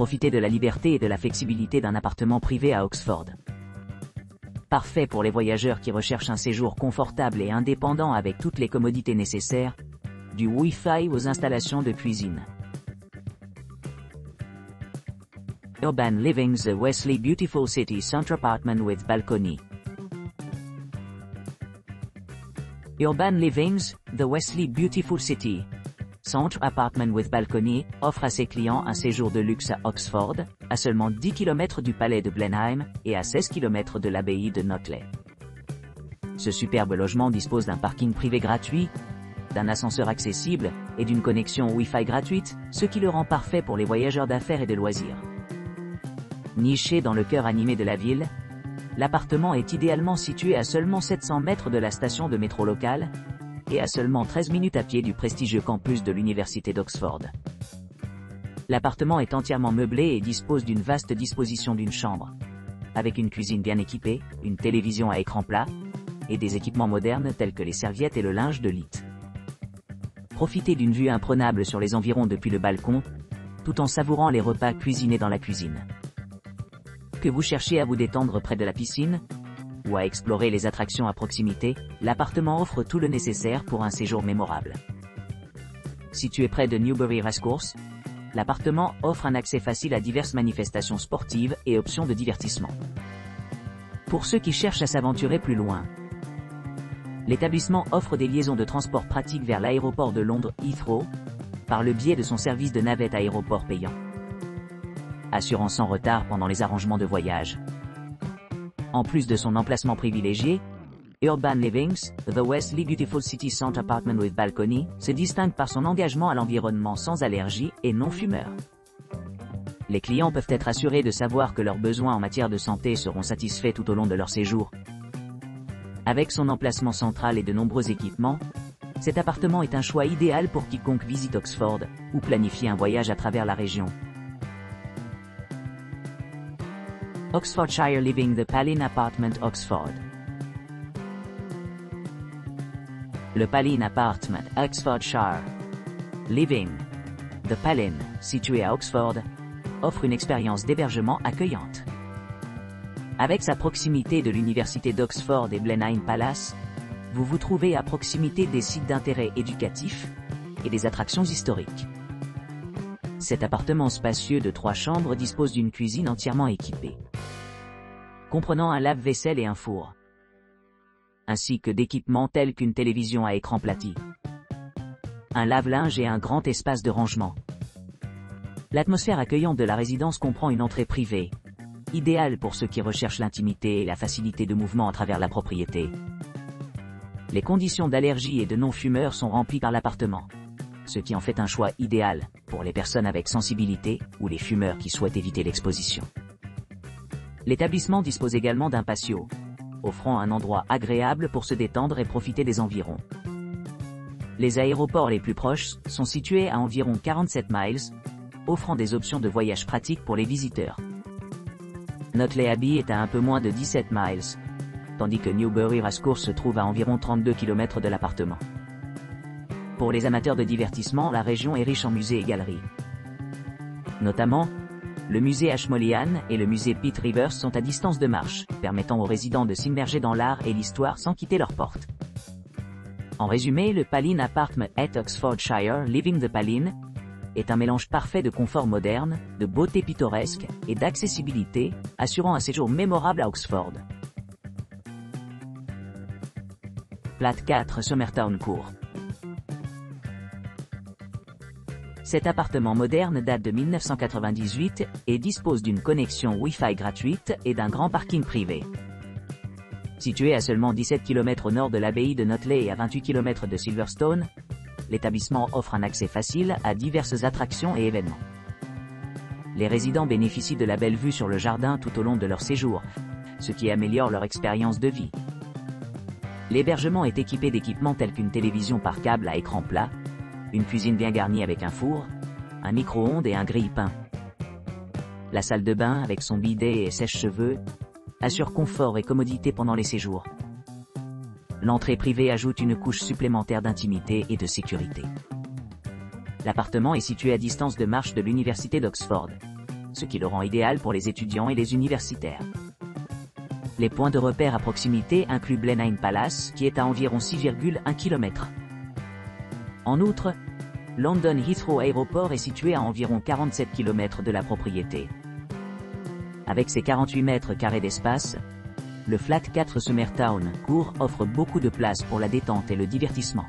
Profitez de la liberté et de la flexibilité d'un appartement privé à Oxford. Parfait pour les voyageurs qui recherchent un séjour confortable et indépendant avec toutes les commodités nécessaires, du Wi-Fi aux installations de cuisine. Urban Living, the Wesley Beautiful City Centre Apartment with Balcony. Urban Living, the Wesley Beautiful City Centre Apartment with Balcony offre à ses clients un séjour de luxe à Oxford, à seulement 10 km du palais de Blenheim et à 16 km de l'abbaye de Notley. Ce superbe logement dispose d'un parking privé gratuit, d'un ascenseur accessible et d'une connexion Wi-Fi gratuite, ce qui le rend parfait pour les voyageurs d'affaires et de loisirs. Niché dans le cœur animé de la ville, l'appartement est idéalement situé à seulement 700 mètres de la station de métro locale et à seulement 13 minutes à pied du prestigieux campus de l'université d'Oxford. L'appartement est entièrement meublé et dispose d'une vaste disposition d'une chambre, avec une cuisine bien équipée, une télévision à écran plat et des équipements modernes tels que les serviettes et le linge de lit. Profitez d'une vue imprenable sur les environs depuis le balcon, tout en savourant les repas cuisinés dans la cuisine. Que vous cherchiez à vous détendre près de la piscine ou à explorer les attractions à proximité, l'appartement offre tout le nécessaire pour un séjour mémorable. Situé près de Newbury Racecourse, l'appartement offre un accès facile à diverses manifestations sportives et options de divertissement. Pour ceux qui cherchent à s'aventurer plus loin, l'établissement offre des liaisons de transport pratiques vers l'aéroport de Londres Heathrow, par le biais de son service de navette aéroport payant, assurant sans retard pendant les arrangements de voyage. En plus de son emplacement privilégié, Urban Living, the Wesley Beautiful City Centre Apartment with Balcony, se distingue par son engagement à l'environnement sans allergie et non fumeur. Les clients peuvent être assurés de savoir que leurs besoins en matière de santé seront satisfaits tout au long de leur séjour. Avec son emplacement central et de nombreux équipements, cet appartement est un choix idéal pour quiconque visite Oxford ou planifie un voyage à travers la région. Oxfordshire Living, the Palin Apartment, Oxford. Le Palin Apartment, Oxfordshire Living, the Palin, situé à Oxford, offre une expérience d'hébergement accueillante. Avec sa proximité de l'université d'Oxford et Blenheim Palace, vous vous trouvez à proximité des sites d'intérêt éducatif et des attractions historiques. Cet appartement spacieux de 3 chambres dispose d'une cuisine entièrement équipée, comprenant un lave-vaisselle et un four, ainsi que d'équipements tels qu'une télévision à écran plati, un lave-linge et un grand espace de rangement. L'atmosphère accueillante de la résidence comprend une entrée privée, idéale pour ceux qui recherchent l'intimité et la facilité de mouvement à travers la propriété. Les conditions d'allergie et de non-fumeurs sont remplies par l'appartement, ce qui en fait un choix idéal pour les personnes avec sensibilité ou les fumeurs qui souhaitent éviter l'exposition. L'établissement dispose également d'un patio, offrant un endroit agréable pour se détendre et profiter des environs. Les aéroports les plus proches sont situés à environ 47 miles, offrant des options de voyage pratiques pour les visiteurs. Notley Abbey est à un peu moins de 17 miles, tandis que Newbury Racecourse se trouve à environ 32 km de l'appartement. Pour les amateurs de divertissement, la région est riche en musées et galeries. Notamment, le musée Ashmolean et le musée Pitt Rivers sont à distance de marche, permettant aux résidents de s'immerger dans l'art et l'histoire sans quitter leurs portes. En résumé, le Palin Apartment at Oxfordshire Living, the Palin est un mélange parfait de confort moderne, de beauté pittoresque et d'accessibilité, assurant un séjour mémorable à Oxford. Plat 4 Somertown Court. Cet appartement moderne date de 1998 et dispose d'une connexion Wi-Fi gratuite et d'un grand parking privé. Situé à seulement 17 km au nord de l'abbaye de Notley et à 28 km de Silverstone, l'établissement offre un accès facile à diverses attractions et événements. Les résidents bénéficient de la belle vue sur le jardin tout au long de leur séjour, ce qui améliore leur expérience de vie. L'hébergement est équipé d'équipements tels qu'une télévision par câble à écran plat, une cuisine bien garnie avec un four, un micro-ondes et un grille-pain. La salle de bain avec son bidet et sèche-cheveux assure confort et commodité pendant les séjours. L'entrée privée ajoute une couche supplémentaire d'intimité et de sécurité. L'appartement est situé à distance de marche de l'université d'Oxford, ce qui le rend idéal pour les étudiants et les universitaires. Les points de repère à proximité incluent Blenheim Palace, qui est à environ 6,1 km. En outre, London Heathrow Aéroport est situé à environ 47 km de la propriété. Avec ses 48 mètres carrés d'espace, le Flat 4 Summertown Court offre beaucoup de place pour la détente et le divertissement.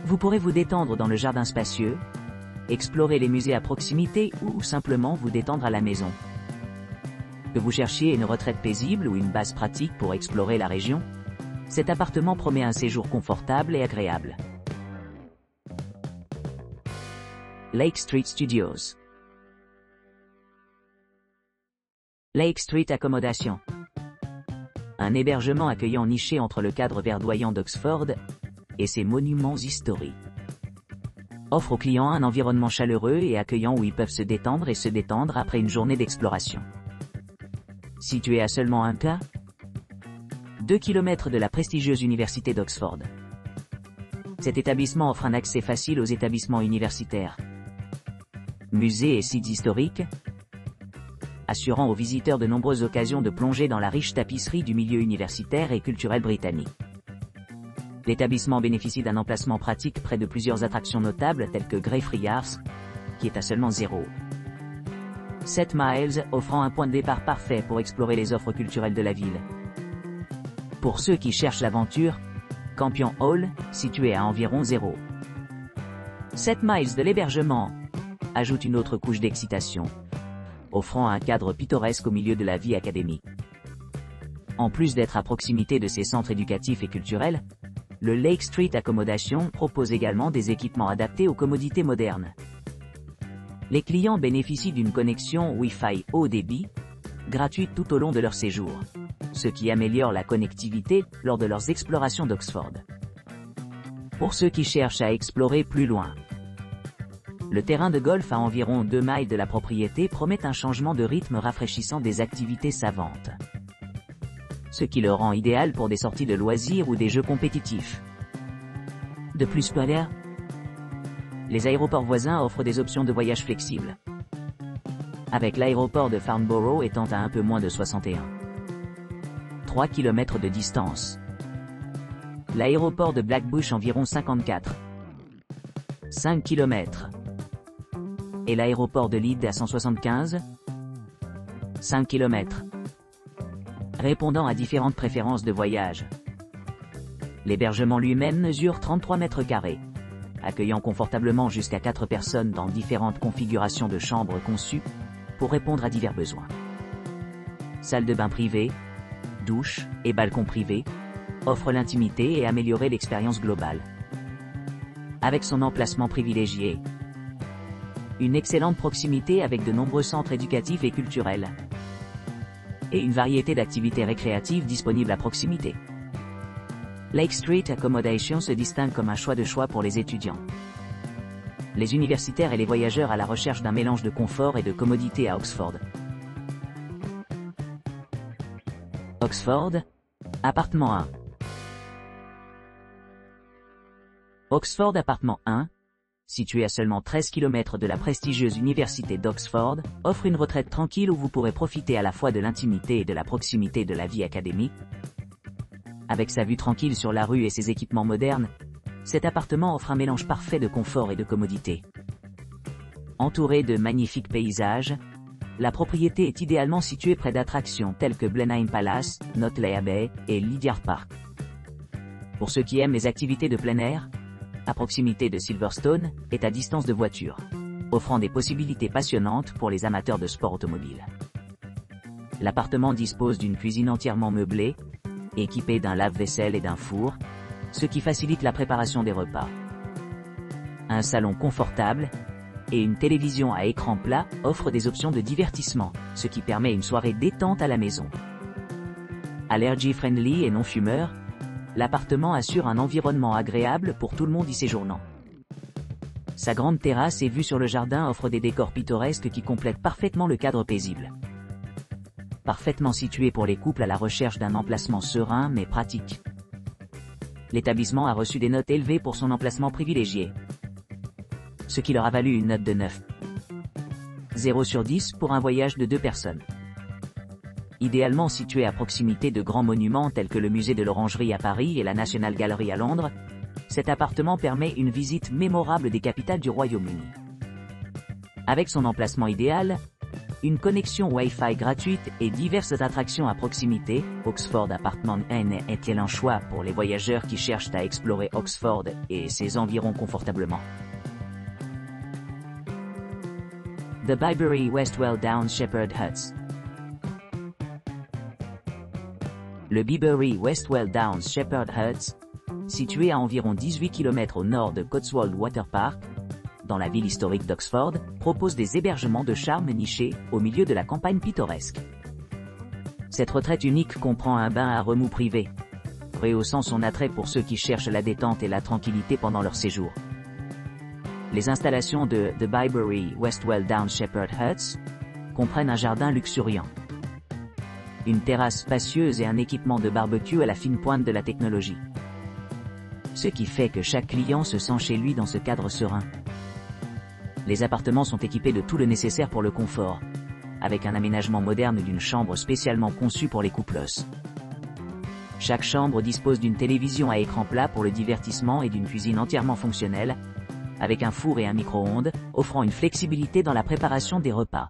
Vous pourrez vous détendre dans le jardin spacieux, explorer les musées à proximité ou simplement vous détendre à la maison. Que vous cherchiez une retraite paisible ou une base pratique pour explorer la région, cet appartement promet un séjour confortable et agréable. Lake Street Studios. Lake Street Accommodation. Un hébergement accueillant niché entre le cadre verdoyant d'Oxford et ses monuments historiques. Offre aux clients un environnement chaleureux et accueillant où ils peuvent se détendre après une journée d'exploration. Situé à seulement 2 km de la prestigieuse université d'Oxford. Cet établissement offre un accès facile aux établissements universitaires, musées et sites historiques, assurant aux visiteurs de nombreuses occasions de plonger dans la riche tapisserie du milieu universitaire et culturel britannique. L'établissement bénéficie d'un emplacement pratique près de plusieurs attractions notables telles que Greyfriars, qui est à seulement 7 miles, offrant un point de départ parfait pour explorer les offres culturelles de la ville. Pour ceux qui cherchent l'aventure, Campion Hall, situé à environ 7 miles de l'hébergement, ajoute une autre couche d'excitation, offrant un cadre pittoresque au milieu de la vie académique. En plus d'être à proximité de ces centres éducatifs et culturels, le Lake Street Accommodation propose également des équipements adaptés aux commodités modernes. Les clients bénéficient d'une connexion Wi-Fi haut débit, gratuite tout au long de leur séjour, ce qui améliore la connectivité lors de leurs explorations d'Oxford. Pour ceux qui cherchent à explorer plus loin, le terrain de golf à environ 2 miles de la propriété promet un changement de rythme rafraîchissant des activités savantes, ce qui le rend idéal pour des sorties de loisirs ou des jeux compétitifs. De plus, les aéroports voisins offrent des options de voyage flexibles, avec l'aéroport de Farnborough étant à un peu moins de 3 km de distance. L'aéroport de Blackbush environ 5 km. Et l'aéroport de Leeds à 5 km. Répondant à différentes préférences de voyage. L'hébergement lui-même mesure 33 mètres carrés, accueillant confortablement jusqu'à 4 personnes dans différentes configurations de chambres conçues pour répondre à divers besoins. Salle de bain privée, douche et balcon privé offrent l'intimité et améliorer l'expérience globale. Avec son emplacement privilégié, une excellente proximité avec de nombreux centres éducatifs et culturels, et une variété d'activités récréatives disponibles à proximité. Lake Street Accommodation se distingue comme un choix pour les étudiants, les universitaires et les voyageurs à la recherche d'un mélange de confort et de commodité à Oxford. Oxford, appartement 1. Oxford appartement 1, situé à seulement 13 km de la prestigieuse université d'Oxford, offre une retraite tranquille où vous pourrez profiter à la fois de l'intimité et de la proximité de la vie académique. Avec sa vue tranquille sur la rue et ses équipements modernes, cet appartement offre un mélange parfait de confort et de commodité. Entouré de magnifiques paysages, la propriété est idéalement située près d'attractions telles que Blenheim Palace, Notley Bay et Lydiard Park. Pour ceux qui aiment les activités de plein air, à proximité de Silverstone, est à distance de voiture, offrant des possibilités passionnantes pour les amateurs de sport automobile. L'appartement dispose d'une cuisine entièrement meublée, équipée d'un lave-vaisselle et d'un four, ce qui facilite la préparation des repas. Un salon confortable et une télévision à écran plat offrent des options de divertissement, ce qui permet une soirée détente à la maison. Allergy-friendly et non-fumeur, l'appartement assure un environnement agréable pour tout le monde y séjournant. Sa grande terrasse et vue sur le jardin offrent des décors pittoresques qui complètent parfaitement le cadre paisible. Parfaitement situé pour les couples à la recherche d'un emplacement serein mais pratique. L'établissement a reçu des notes élevées pour son emplacement privilégié, ce qui leur a valu une note de 9. 0 sur 10 pour un voyage de 2 personnes. Idéalement situé à proximité de grands monuments tels que le musée de l'Orangerie à Paris et la National Gallery à Londres, cet appartement permet une visite mémorable des capitales du Royaume-Uni. Avec son emplacement idéal, une connexion Wi-Fi gratuite et diverses attractions à proximité, Oxford Apartment Inn est-il un choix pour les voyageurs qui cherchent à explorer Oxford et ses environs confortablement? The Bibury Westwell Downs Shepherd Huts. Le Bibury Westwell Downs Shepherd Huts, situé à environ 18 km au nord de Cotswold Water Park, dans la ville historique d'Oxford, propose des hébergements de charme nichés au milieu de la campagne pittoresque. Cette retraite unique comprend un bain à remous privé, rehaussant son attrait pour ceux qui cherchent la détente et la tranquillité pendant leur séjour. Les installations de The Bibury Westwell Downs Shepherd Huts comprennent un jardin luxuriant, une terrasse spacieuse et un équipement de barbecue à la fine pointe de la technologie. Ce qui fait que chaque client se sent chez lui dans ce cadre serein. Les appartements sont équipés de tout le nécessaire pour le confort, avec un aménagement moderne d'une chambre spécialement conçue pour les couples. Chaque chambre dispose d'une télévision à écran plat pour le divertissement et d'une cuisine entièrement fonctionnelle, avec un four et un micro-ondes, offrant une flexibilité dans la préparation des repas.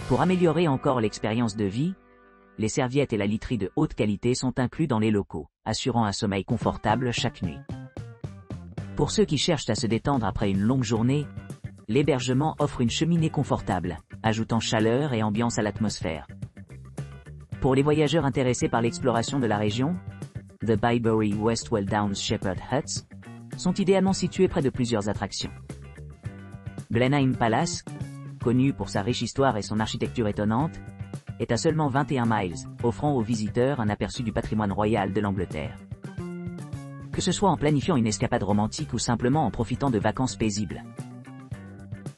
Pour améliorer encore l'expérience de vie, les serviettes et la literie de haute qualité sont inclus dans les locaux, assurant un sommeil confortable chaque nuit. Pour ceux qui cherchent à se détendre après une longue journée, l'hébergement offre une cheminée confortable, ajoutant chaleur et ambiance à l'atmosphère. Pour les voyageurs intéressés par l'exploration de la région, The Bibury Westwell Downs Shepherd Huts sont idéalement situés près de plusieurs attractions. Blenheim Palace, connu pour sa riche histoire et son architecture étonnante, est à seulement 21 miles, offrant aux visiteurs un aperçu du patrimoine royal de l'Angleterre. Que ce soit en planifiant une escapade romantique ou simplement en profitant de vacances paisibles,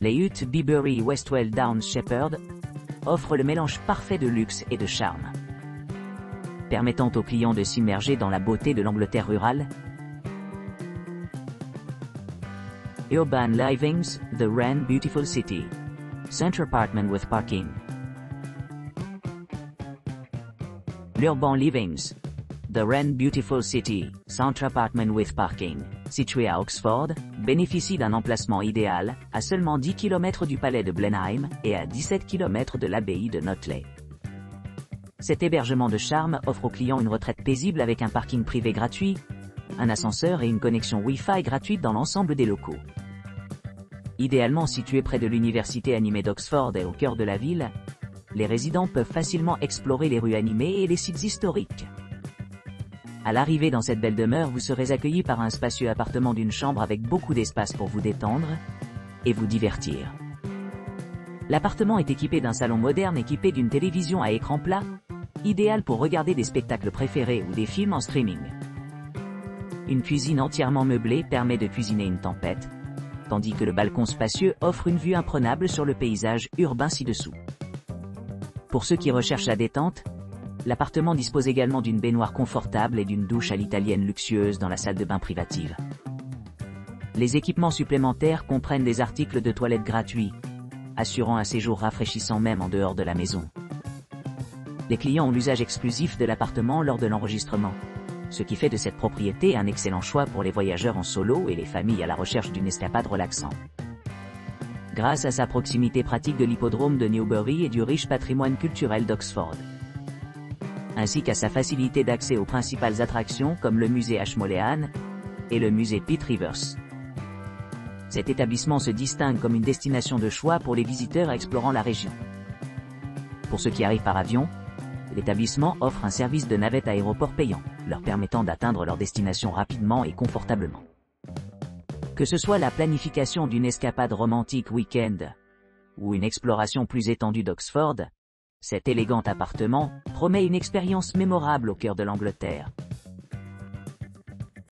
les huttes Bibury Westwell Downs Shepherd offrent le mélange parfait de luxe et de charme, permettant aux clients de s'immerger dans la beauté de l'Angleterre rurale. Urban Livings, The Wren Beautiful City. Centre Apartment with Parking. L'Urban Livings, The Wren Beautiful City, Centre Apartment with Parking, situé à Oxford, bénéficie d'un emplacement idéal, à seulement 10 km du palais de Blenheim et à 17 km de l'abbaye de Notley. Cet hébergement de charme offre aux clients une retraite paisible avec un parking privé gratuit, un ascenseur et une connexion Wi-Fi gratuite dans l'ensemble des locaux. Idéalement situé près de l'université animée d'Oxford et au cœur de la ville, les résidents peuvent facilement explorer les rues animées et les sites historiques. À l'arrivée dans cette belle demeure, vous serez accueillis par un spacieux appartement d'une chambre avec beaucoup d'espace pour vous détendre et vous divertir. L'appartement est équipé d'un salon moderne équipé d'une télévision à écran plat, idéal pour regarder des spectacles préférés ou des films en streaming. Une cuisine entièrement meublée permet de cuisiner une tempête, tandis que le balcon spacieux offre une vue imprenable sur le paysage urbain ci-dessous. Pour ceux qui recherchent la détente, l'appartement dispose également d'une baignoire confortable et d'une douche à l'italienne luxueuse dans la salle de bain privative. Les équipements supplémentaires comprennent des articles de toilette gratuits, assurant un séjour rafraîchissant même en dehors de la maison. Les clients ont l'usage exclusif de l'appartement lors de l'enregistrement, ce qui fait de cette propriété un excellent choix pour les voyageurs en solo et les familles à la recherche d'une escapade relaxante. Grâce à sa proximité pratique de l'hippodrome de Newbury et du riche patrimoine culturel d'Oxford, ainsi qu'à sa facilité d'accès aux principales attractions comme le musée Ashmolean et le musée Pitt Rivers. Cet établissement se distingue comme une destination de choix pour les visiteurs explorant la région. Pour ceux qui arrivent par avion, l'établissement offre un service de navette aéroport payant, leur permettant d'atteindre leur destination rapidement et confortablement. Que ce soit la planification d'une escapade romantique week-end ou une exploration plus étendue d'Oxford, cet élégant appartement promet une expérience mémorable au cœur de l'Angleterre.